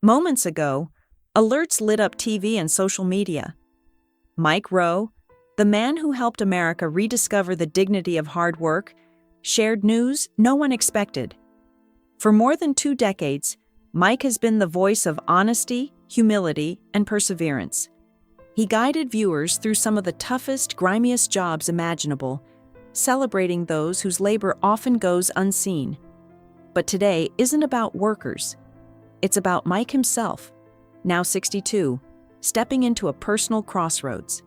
Moments ago, alerts lit up TV and social media. Mike Rowe, the man who helped America rediscover the dignity of hard work, shared news no one expected. For more than 2 decades, Mike has been the voice of honesty, humility, and perseverance. He guided viewers through some of the toughest, grimiest jobs imaginable, celebrating those whose labor often goes unseen. But today isn't about workers. It's about Mike himself, now 62, stepping into a personal crossroads.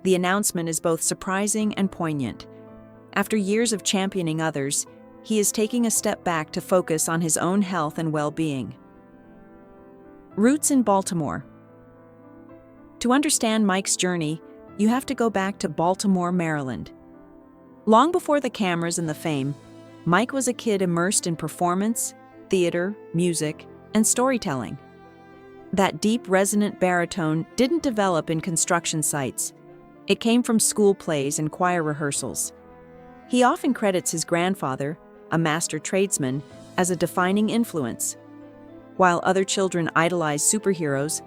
The announcement is both surprising and poignant. After years of championing others, he is taking a step back to focus on his own health and well-being. Roots in Baltimore. To understand Mike's journey, you have to go back to Baltimore, Maryland. Long before the cameras and the fame, Mike was a kid immersed in performance, theater, music, and storytelling. That deep, resonant baritone didn't develop in construction sites. It came from school plays and choir rehearsals. He often credits his grandfather, a master tradesman, as a defining influence. While other children idolized superheroes,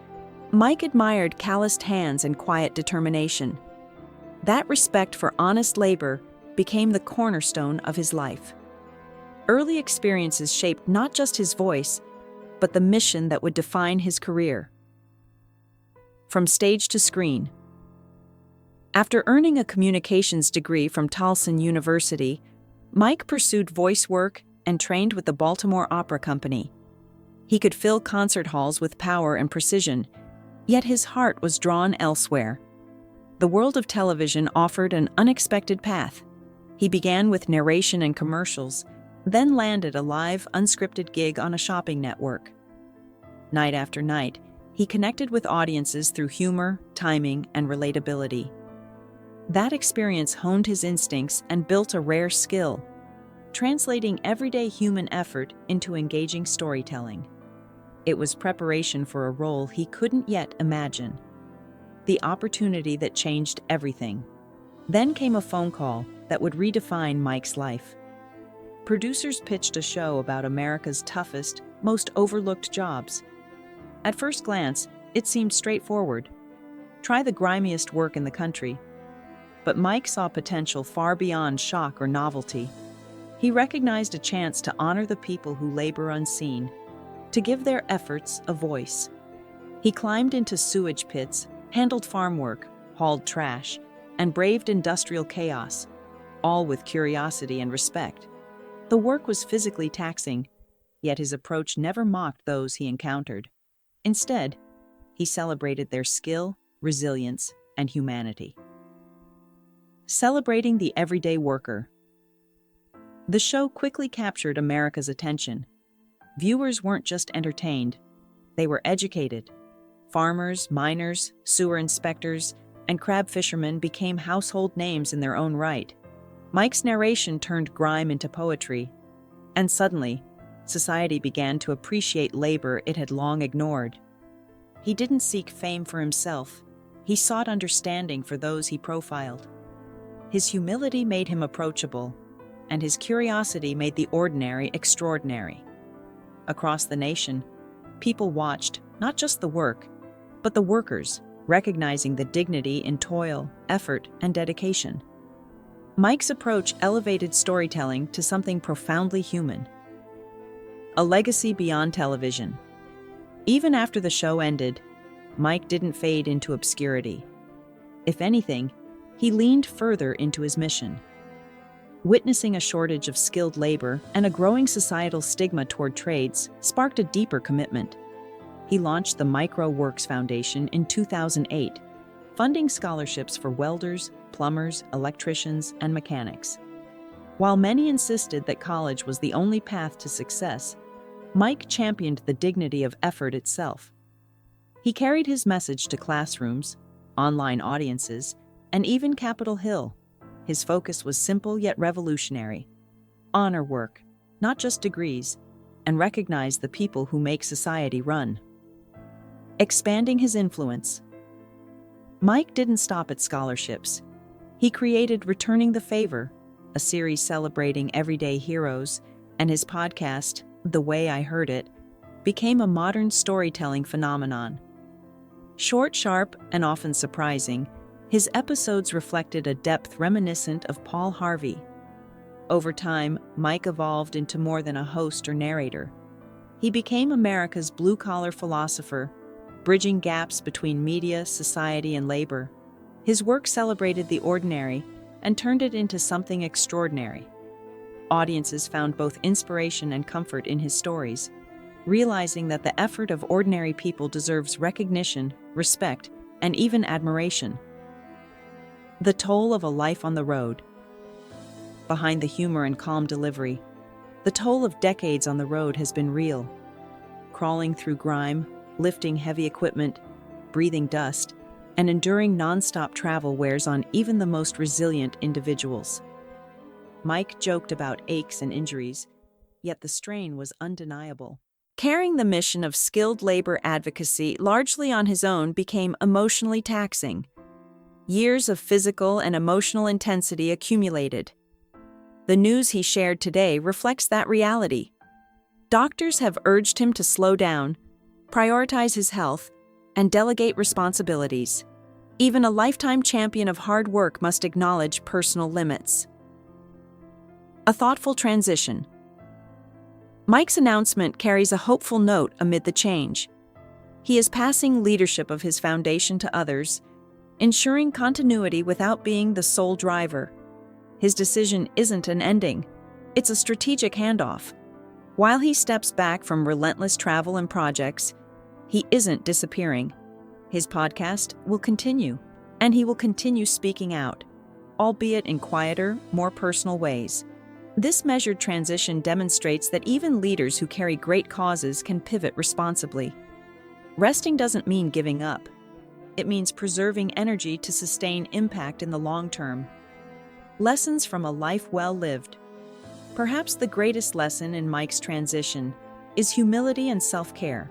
Mike admired calloused hands and quiet determination. That respect for honest labor became the cornerstone of his life. Early experiences shaped not just his voice, but the mission that would define his career. From stage to screen. After earning a communications degree from Towson University, Mike pursued voice work and trained with the Baltimore Opera Company. He could fill concert halls with power and precision, yet his heart was drawn elsewhere. The world of television offered an unexpected path. He began with narration and commercials, then landed a live, unscripted gig on a shopping network. Night after night, he connected with audiences through humor, timing, and relatability. That experience honed his instincts and built a rare skill, translating everyday human effort into engaging storytelling. It was preparation for a role he couldn't yet imagine. The opportunity that changed everything. Then came a phone call that would redefine Mike's life. Producers pitched a show about America's toughest, most overlooked jobs. At first glance, it seemed straightforward. Try the grimiest work in the country. But Mike saw potential far beyond shock or novelty. He recognized a chance to honor the people who labor unseen, to give their efforts a voice. He climbed into sewage pits, handled farm work, hauled trash, and braved industrial chaos, all with curiosity and respect. The work was physically taxing, yet his approach never mocked those he encountered. Instead, he celebrated their skill, resilience, and humanity. Celebrating the everyday worker. The show quickly captured America's attention. Viewers weren't just entertained, they were educated. Farmers, miners, sewer inspectors, and crab fishermen became household names in their own right. Mike's narration turned grime into poetry, and suddenly, society began to appreciate labor it had long ignored. He didn't seek fame for himself, he sought understanding for those he profiled. His humility made him approachable, and his curiosity made the ordinary extraordinary. Across the nation, people watched not just the work, but the workers, recognizing the dignity in toil, effort, and dedication. Mike's approach elevated storytelling to something profoundly human. A legacy beyond television. Even after the show ended, Mike didn't fade into obscurity. If anything, he leaned further into his mission. Witnessing a shortage of skilled labor and a growing societal stigma toward trades sparked a deeper commitment. He launched the Micro Works Foundation in 2008, funding scholarships for welders, plumbers, electricians, and mechanics. While many insisted that college was the only path to success, Mike championed the dignity of effort itself. He carried his message to classrooms, online audiences, and even Capitol Hill. His focus was simple yet revolutionary. Honor work, not just degrees, and recognize the people who make society run. Expanding his influence. Mike didn't stop at scholarships. He created Returning the Favor, a series celebrating everyday heroes, and his podcast, The Way I Heard It, became a modern storytelling phenomenon. Short, sharp, and often surprising, his episodes reflected a depth reminiscent of Paul Harvey. Over time, Mike evolved into more than a host or narrator. He became America's blue-collar philosopher, bridging gaps between media, society, and labor. His work celebrated the ordinary and turned it into something extraordinary. Audiences found both inspiration and comfort in his stories, realizing that the effort of ordinary people deserves recognition, respect, and even admiration. The toll of a life on the road. Behind the humor and calm delivery, the toll of decades on the road has been real. Crawling through grime, lifting heavy equipment, breathing dust, and enduring non-stop travel wears on even the most resilient individuals. Mike joked about aches and injuries, yet the strain was undeniable. Carrying the mission of skilled labor advocacy largely on his own became emotionally taxing. Years of physical and emotional intensity accumulated. The news he shared today reflects that reality. Doctors have urged him to slow down, prioritize his health, and delegate responsibilities. Even a lifetime champion of hard work must acknowledge personal limits. A thoughtful transition. Mike's announcement carries a hopeful note amid the change. He is passing leadership of his foundation to others, ensuring continuity without being the sole driver. His decision isn't an ending, it's a strategic handoff. While he steps back from relentless travel and projects, he isn't disappearing. His podcast will continue, and he will continue speaking out, albeit in quieter, more personal ways. This measured transition demonstrates that even leaders who carry great causes can pivot responsibly. Resting doesn't mean giving up. It means preserving energy to sustain impact in the long term. Lessons from a life well lived. Perhaps the greatest lesson in Mike's transition is humility and self-care.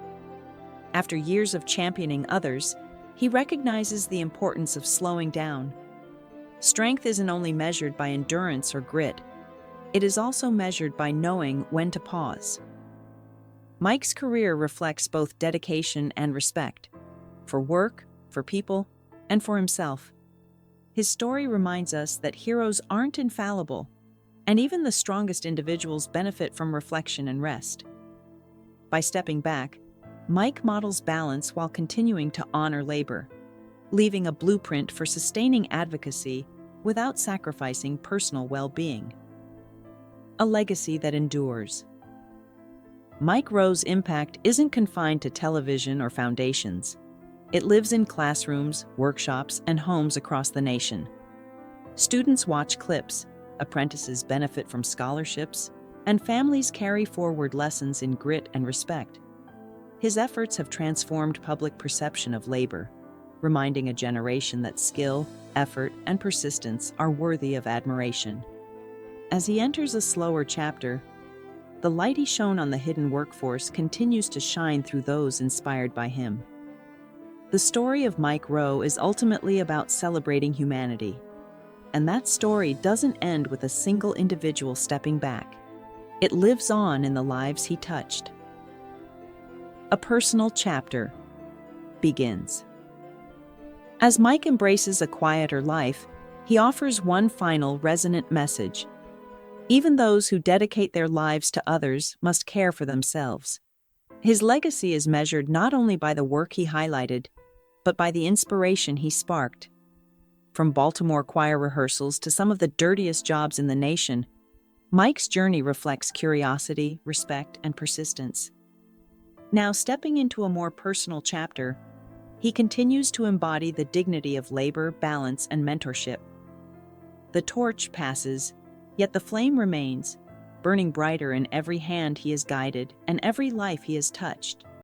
After years of championing others, he recognizes the importance of slowing down. Strength isn't only measured by endurance or grit. It is also measured by knowing when to pause. Mike's career reflects both dedication and respect, for work, for people, and for himself. His story reminds us that heroes aren't infallible, and even the strongest individuals benefit from reflection and rest. By stepping back, Mike models balance while continuing to honor labor, leaving a blueprint for sustaining advocacy without sacrificing personal well-being. A legacy that endures. Mike Rowe's impact isn't confined to television or foundations. It lives in classrooms, workshops, and homes across the nation. Students watch clips, apprentices benefit from scholarships, and families carry forward lessons in grit and respect. His efforts have transformed public perception of labor, reminding a generation that skill, effort, and persistence are worthy of admiration. As he enters a slower chapter, the light he shone on the hidden workforce continues to shine through those inspired by him. The story of Mike Rowe is ultimately about celebrating humanity, and that story doesn't end with a single individual stepping back. It lives on in the lives he touched. A personal chapter begins. As Mike embraces a quieter life, he offers one final resonant message. Even those who dedicate their lives to others must care for themselves. His legacy is measured not only by the work he highlighted, but by the inspiration he sparked. From Baltimore choir rehearsals to some of the dirtiest jobs in the nation, Mike's journey reflects curiosity, respect, and persistence. Now, stepping into a more personal chapter, he continues to embody the dignity of labor, balance, and mentorship. The torch passes, yet the flame remains, burning brighter in every hand he has guided and every life he has touched.